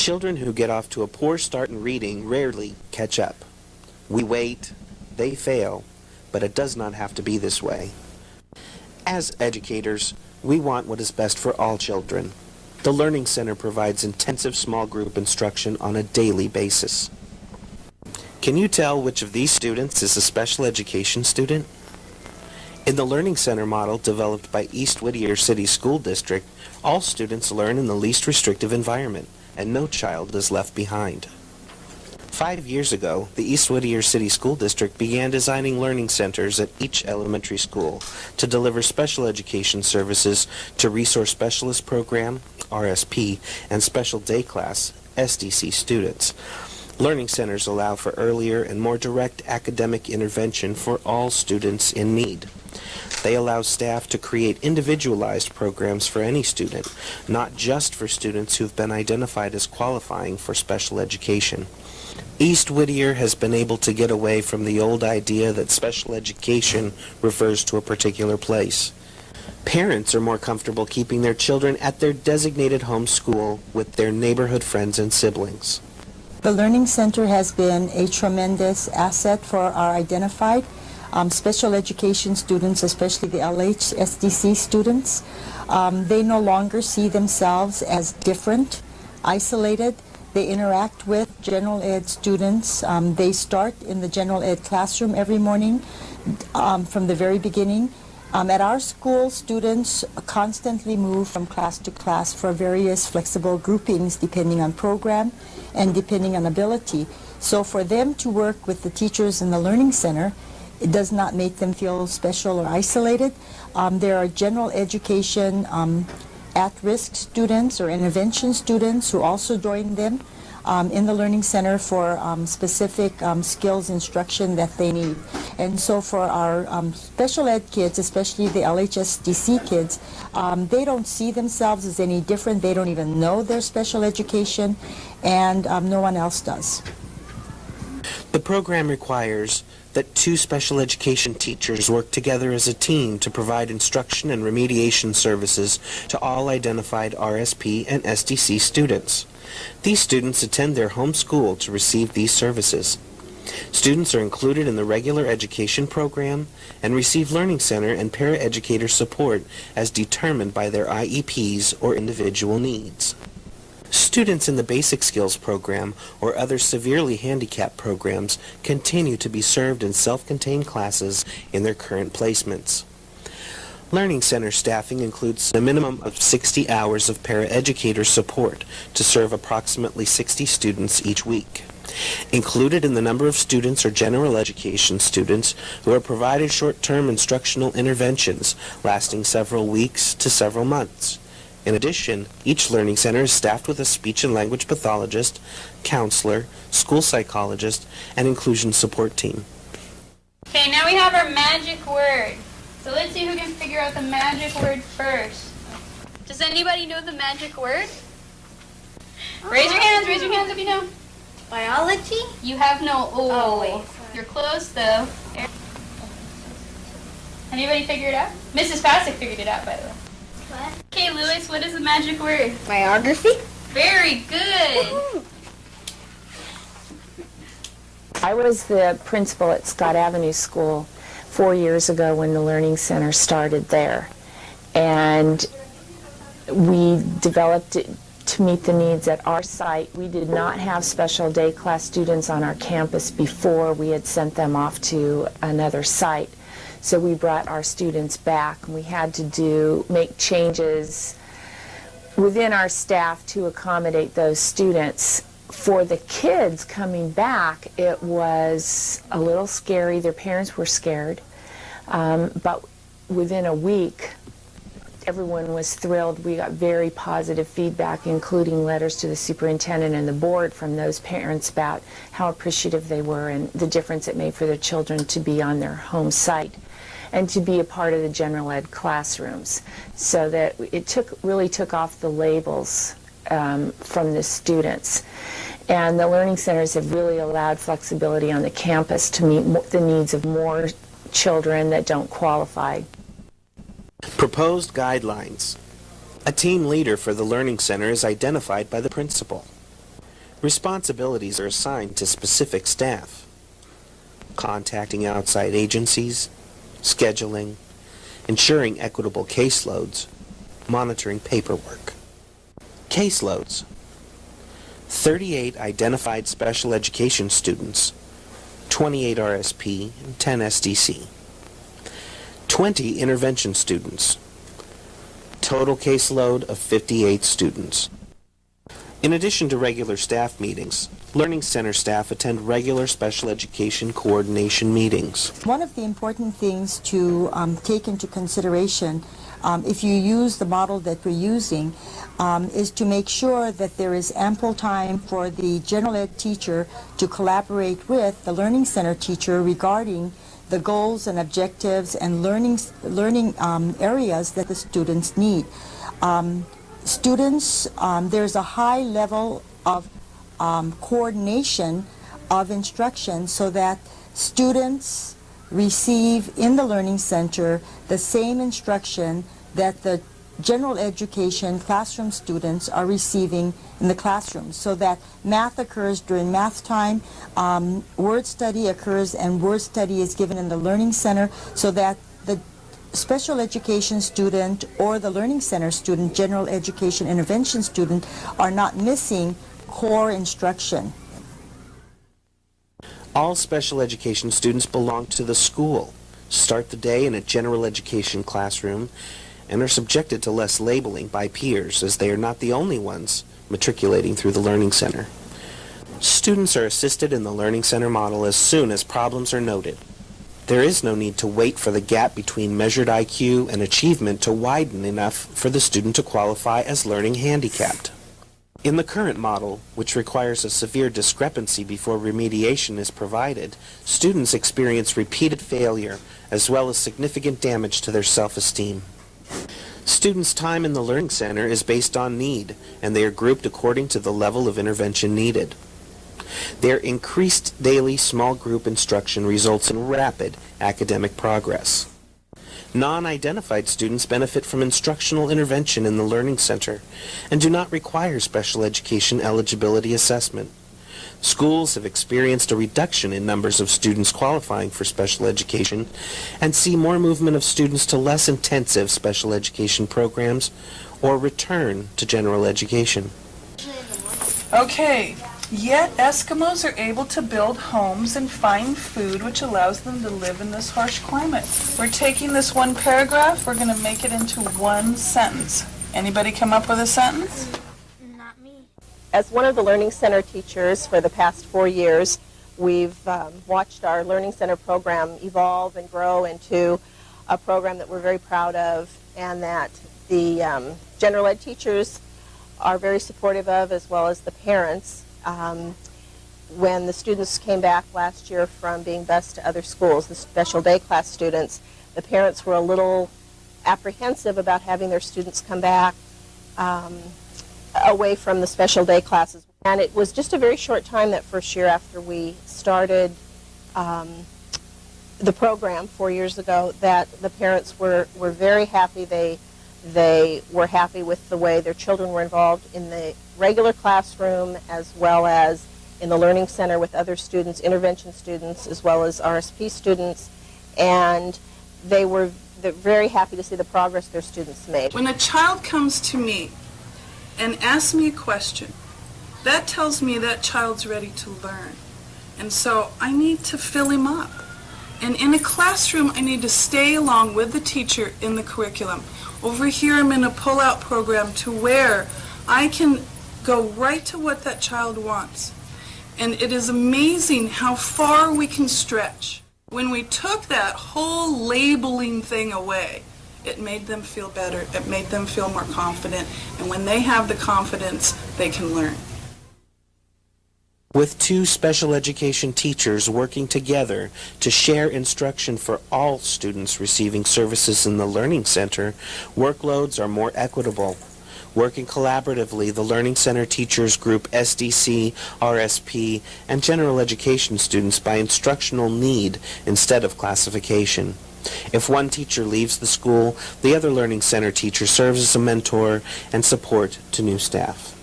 Children who get off to a poor start in reading rarely catch up. We wait, they fail, but it does not have to be this way. As educators, we want what is best for all children. The Learning Center provides intensive small group instruction on a daily basis. Can you tell which of these students is a special education student? In the Learning Center model developed by East Whittier City School District, all students learn in the least restrictive environment, and no child is left behind. 5 years ago, the East Whittier City School District began designing learning centers at each elementary school to deliver special education services to Resource Specialist Program, RSP, and Special Day Class, SDC students. Learning centers allow for earlier and more direct academic intervention for all students in need. They allow staff to create individualized programs for any student, not just for students who've been identified as qualifying for special education. East Whittier has been able to get away from the old idea that special education refers to a particular place. Parents are more comfortable keeping their children at their designated home school with their neighborhood friends and siblings. The Learning Center has been a tremendous asset for our identified special education students, especially the LHSDC students. They no longer see themselves as different, isolated. They interact with general ed students. They start in the general ed classroom every morning from the very beginning. At our school, students constantly move from class to class for various flexible groupings depending on program and depending on ability. So for them to work with the teachers in the Learning Center, it does not make them feel special or isolated. There are general education at-risk students or intervention students who also join them in the Learning Center for specific skills instruction that they need. And so for our special ed kids, especially the LHSDC kids, they don't see themselves as any different. They don't even know their special education, and no one else does. The program requires that 2 special education teachers work together as a team to provide instruction and remediation services to all identified RSP and SDC students. These students attend their home school to receive these services. Students are included in the regular education program and receive Learning Center and paraeducator support as determined by their IEPs or individual needs. Students in the Basic Skills program or other severely handicapped programs continue to be served in self-contained classes in their current placements. Learning Center staffing includes a minimum of 60 hours of paraeducator support to serve approximately 60 students each week. Included in the number of students are general education students who are provided short-term instructional interventions lasting several weeks to several months. In addition, each Learning Center is staffed with a speech and language pathologist, counselor, school psychologist, and inclusion support team. Okay, now we have our magic word. So let's see who can figure out the magic word first. Does anybody know the magic word? Raise your hands if you know. Biology? You have no, Oh, wait, sorry. You're close though. Anybody figure it out? Mrs. Pasick figured it out, by the way. What? Okay, Lewis, what is the magic word? Biography? Very good. Woo-hoo. I was the principal at Scott Avenue School 4 years ago when the Learning Center started there. And we developed it to meet the needs at our site. We did not have special day class students on our campus before we had sent them off to another site. So we brought our students back, and we had to make changes within our staff to accommodate those students. For the kids coming back, it was a little scary. Their parents were scared. But within a week, everyone was thrilled. We got very positive feedback, including letters to the superintendent and the board from those parents about how appreciative they were and the difference it made for their children to be on their home site and to be a part of the general ed classrooms. So that it really took off the labels from the students. And the learning centers have really allowed flexibility on the campus to meet the needs of more children that don't qualify. Proposed guidelines. A team leader for the Learning Center is identified by the principal. Responsibilities are assigned to specific staff, contacting outside agencies, scheduling, ensuring equitable caseloads, monitoring paperwork. Caseloads. 38 identified special education students, 28 RSP, and 10 SDC. 20 intervention students. Total caseload of 58 students. In addition to regular staff meetings, Learning Center staff attend regular special education coordination meetings. One of the important things to take into consideration if you use the model that we're using is to make sure that there is ample time for the general ed teacher to collaborate with the Learning Center teacher regarding the goals and objectives and learning areas that the students need. There's a high level of coordination of instruction so that students receive in the Learning Center the same instruction that the general education classroom students are receiving in the classroom, so that math occurs during math time, word study occurs and word study is given in the Learning Center, so that the special education student or the Learning Center student, general education intervention student, are not missing core instruction. All special education students belong to the school, start the day in a general education classroom, and are subjected to less labeling by peers, as they are not the only ones matriculating through the Learning Center. Students are assisted in the Learning Center model as soon as problems are noted. There is no need to wait for the gap between measured IQ and achievement to widen enough for the student to qualify as learning handicapped. In the current model, which requires a severe discrepancy before remediation is provided, students experience repeated failure as well as significant damage to their self-esteem. Students' time in the Learning Center is based on need, and they are grouped according to the level of intervention needed. Their increased daily small group instruction results in rapid academic progress. Non-identified students benefit from instructional intervention in the Learning Center and do not require special education eligibility assessment. Schools have experienced a reduction in numbers of students qualifying for special education and see more movement of students to less intensive special education programs or return to general education. Okay, yet Eskimos are able to build homes and find food which allows them to live in this harsh climate. We're taking this one paragraph, we're going to make it into one sentence. Anybody come up with a sentence? Not me. As one of the Learning Center teachers for the past 4 years, we've watched our Learning Center program evolve and grow into a program that we're very proud of, and that the general ed teachers are very supportive of, as well as the parents. When the students came back last year from being bused to other schools, the special day class students, the parents were a little apprehensive about having their students come back away from the special day classes. And it was just a very short time that first year after we started the program 4 years ago that the parents were very happy. They were happy with the way their children were involved in the regular classroom as well as in the Learning Center with other students, intervention students, as well as RSP students. And they're very happy to see the progress their students made. When a child comes to me and asks me a question, that tells me that child's ready to learn. And so I need to fill him up. And in a classroom, I need to stay along with the teacher in the curriculum. Over here, I'm in a pull-out program to where I can go right to what that child wants. And it is amazing how far we can stretch. When we took that whole labeling thing away, it made them feel better. It made them feel more confident. And when they have the confidence, they can learn. With 2 special education teachers working together to share instruction for all students receiving services in the Learning Center, workloads are more equitable. Working collaboratively, the Learning Center teachers group SDC, RSP, and general education students by instructional need instead of classification. If one teacher leaves the school, the other Learning Center teacher serves as a mentor and support to new staff.